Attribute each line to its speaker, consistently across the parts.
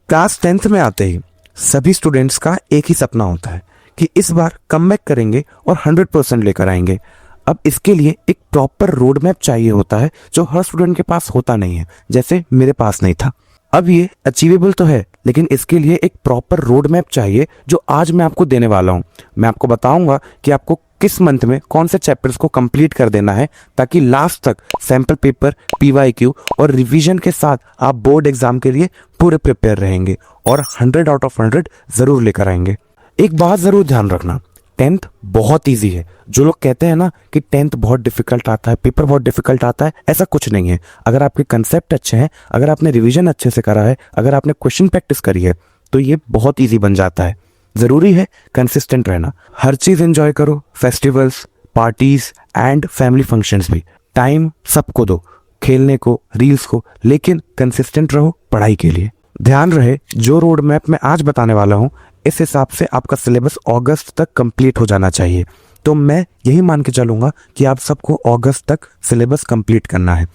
Speaker 1: Class 10th में आते ही सभी स्टूडेंट्स का एक ही सपना होता है कि इस बार कमबैक करेंगे और 100% लेकर आएंगे। अब इसके लिए एक प्रॉपर रोड मैप चाहिए होता है जो हर स्टूडेंट के पास होता नहीं है, जैसे मेरे पास नहीं था। अब ये अचीवेबल तो है, लेकिन इसके लिए एक प्रॉपर रोड मैप चाहिए जो आज मैं आपको देने वाला हूँ। मैं आपको बताऊंगा कि आपको किस मंथ में कौन से चैप्टर्स को कंप्लीट कर देना है ताकि लास्ट तक सैंपल पेपर, पीवाईक्यू और रिवीजन के साथ आप बोर्ड एग्जाम के लिए पूरे प्रिपेयर रहेंगे और 100 आउट ऑफ 100 जरूर लेकर आएंगे। एक बात जरूर ध्यान रखना, 10th बहुत इजी है। जो लोग कहते हैं ना कि 10th बहुत डिफिकल्ट आता है, पेपर बहुत डिफिकल्ट आता है, ऐसा कुछ नहीं है। अगर आपके कंसेप्ट अच्छे हैं, अगर आपने रिवीजन अच्छे से करा है, अगर आपने क्वेश्चन प्रैक्टिस करी है तो ये बहुत इजी बन जाता है। जरूरी है कंसिस्टेंट रहना, हर चीज एंजॉय करो, festivals, parties and family functions भी। टाइम सबको दो, खेलने को, रील्स को, लेकिन कंसिस्टेंट रहो पढ़ाई के लिए। ध्यान रहे जो रोड मैप मैं आज बताने वाला हूँ इस हिसाब से आपका सिलेबस अगस्त तक कंप्लीट हो जाना चाहिए। तो मैं यही मान के चलूंगा कि आप सबको अगस्त तक सिलेबस कंप्लीट करना है।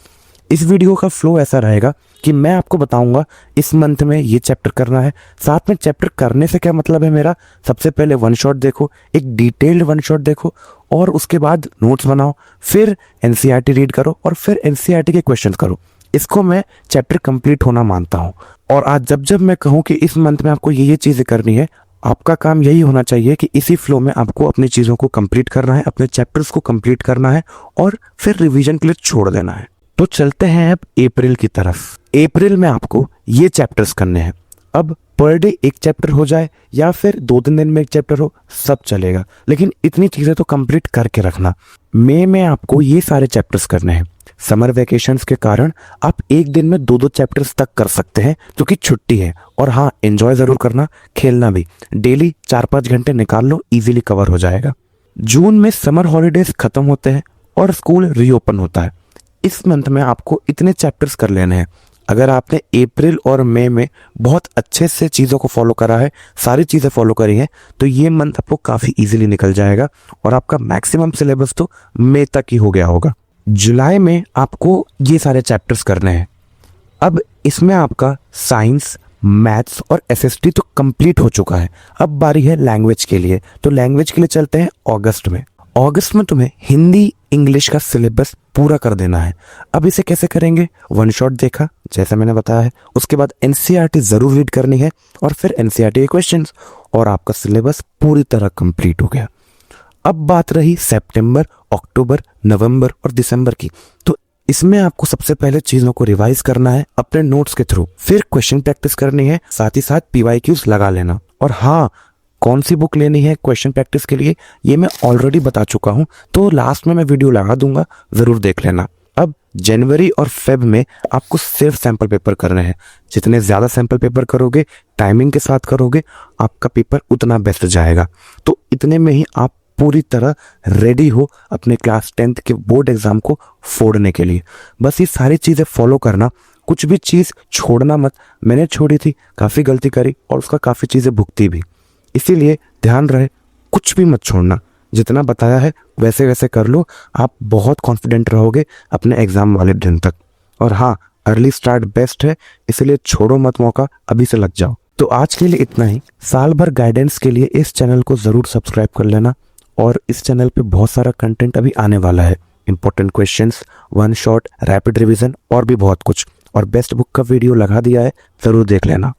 Speaker 1: इस वीडियो का फ्लो ऐसा रहेगा कि मैं आपको बताऊंगा इस मंथ में ये चैप्टर करना है। साथ में चैप्टर करने से क्या मतलब है मेरा, सबसे पहले वन शॉट देखो, एक डिटेल्ड वन शॉट देखो और उसके बाद नोट्स बनाओ, फिर एनसीईआरटी रीड करो और फिर एनसीईआरटी के क्वेश्चंस करो। इसको मैं चैप्टर कंप्लीट होना मानता हूँ। और आज जब जब मैं कहूँ कि इस मंथ में आपको ये चीजें करनी है, आपका काम यही होना चाहिए कि इसी फ्लो में आपको अपनी चीजों को कंप्लीट करना है, अपने चैप्टर्स को कंप्लीट करना है और फिर रिवीजन के लिए छोड़ देना है। तो चलते हैं अब अप्रैल की तरफ। अप्रैल में आपको ये चैप्टर्स करने हैं। अब पर डे एक चैप्टर हो जाए या फिर 2-3 दिन में एक चैप्टर हो, सब चलेगा, लेकिन इतनी चीजें तो कंप्लीट करके रखना। मई में आपको ये सारे चैप्टर्स करने हैं। समर वेकेशंस के कारण आप एक दिन में 2-2 चैप्टर्स तक कर सकते हैं क्योंकि छुट्टी है। और हाँ, एंजॉय जरूर करना, खेलना भी। डेली 4-5 घंटे निकाल लो, इजीली कवर हो जाएगा। जून में समर हॉलीडेज खत्म होते हैं और स्कूल रीओपन होता है। इस मंथ में आपको इतने चैप्टर्स कर लेने हैं। अगर आपने अप्रैल और मई में बहुत अच्छे से चीज़ों को फॉलो करा है, सारी चीज़ें फॉलो करी हैं, तो ये मंथ आपको काफ़ी इजीली निकल जाएगा और आपका मैक्सिमम सिलेबस तो मई तक ही हो गया होगा। जुलाई में आपको ये सारे चैप्टर्स करने हैं। अब इसमें आपका साइंस, मैथ्स और एसएसटी तो कंप्लीट हो चुका है। अब बारी है लैंग्वेज के लिए। तो लैंग्वेज के लिए चलते हैं अगस्त में। अगस्त में तुम्हें हिंदी, इंग्लिश का सिलेबस पूरा कर देना है। अब इसे कैसे करेंगे, वन शॉट देखा जैसा मैंने बताया है, उसके बाद एनसीईआरटी जरूर रीड करनी है और फिर एनसीईआरटी के क्वेश्चंस, और आपका सिलेबस पूरी तरह कंप्लीट हो गया। अब बात रही सितंबर, अक्टूबर, नवंबर और दिसंबर की। तो इसमें आपको सबसे पहले चीजों को रिवाइज करना है अपने नोट्स के थ्रू, फिर क्वेश्चन प्रैक्टिस करनी है, साथ ही साथ पीवाईक्यूज लगा लेना। और हाँ, कौन सी बुक लेनी है क्वेश्चन प्रैक्टिस के लिए ये मैं ऑलरेडी बता चुका हूं, तो लास्ट में मैं वीडियो लगा दूंगा, जरूर देख लेना। अब जनवरी और फेब में आपको सिर्फ सैंपल पेपर करने हैं। जितने ज्यादा सैंपल पेपर करोगे, टाइमिंग के साथ करोगे, आपका पेपर उतना बेस्ट जाएगा। तो इतने में ही आप पूरी तरह रेडी हो अपने क्लास 10th के बोर्ड एग्जाम को फोड़ने के लिए। बस ये सारी चीजें फॉलो करना, कुछ भी चीज छोड़ना मत। मैंने छोड़ी थी, काफी गलती करी और उसका काफी चीजें भुगती भी, इसीलिए ध्यान रहे कुछ भी मत छोड़ना। जितना बताया है वैसे वैसे कर लो, आप बहुत कॉन्फिडेंट रहोगे अपने एग्जाम वाले दिन तक। और हाँ, अर्ली स्टार्ट बेस्ट है, इसलिए छोड़ो मत मौका, अभी से लग जाओ। तो आज के लिए इतना ही। साल भर गाइडेंस के लिए इस चैनल को जरूर सब्सक्राइब कर लेना और इस चैनल पे बहुत सारा कंटेंट अभी आने वाला है। Important questions, one shot, rapid revision और भी बहुत कुछ। और बेस्ट बुक का वीडियो लगा दिया है, जरूर देख लेना।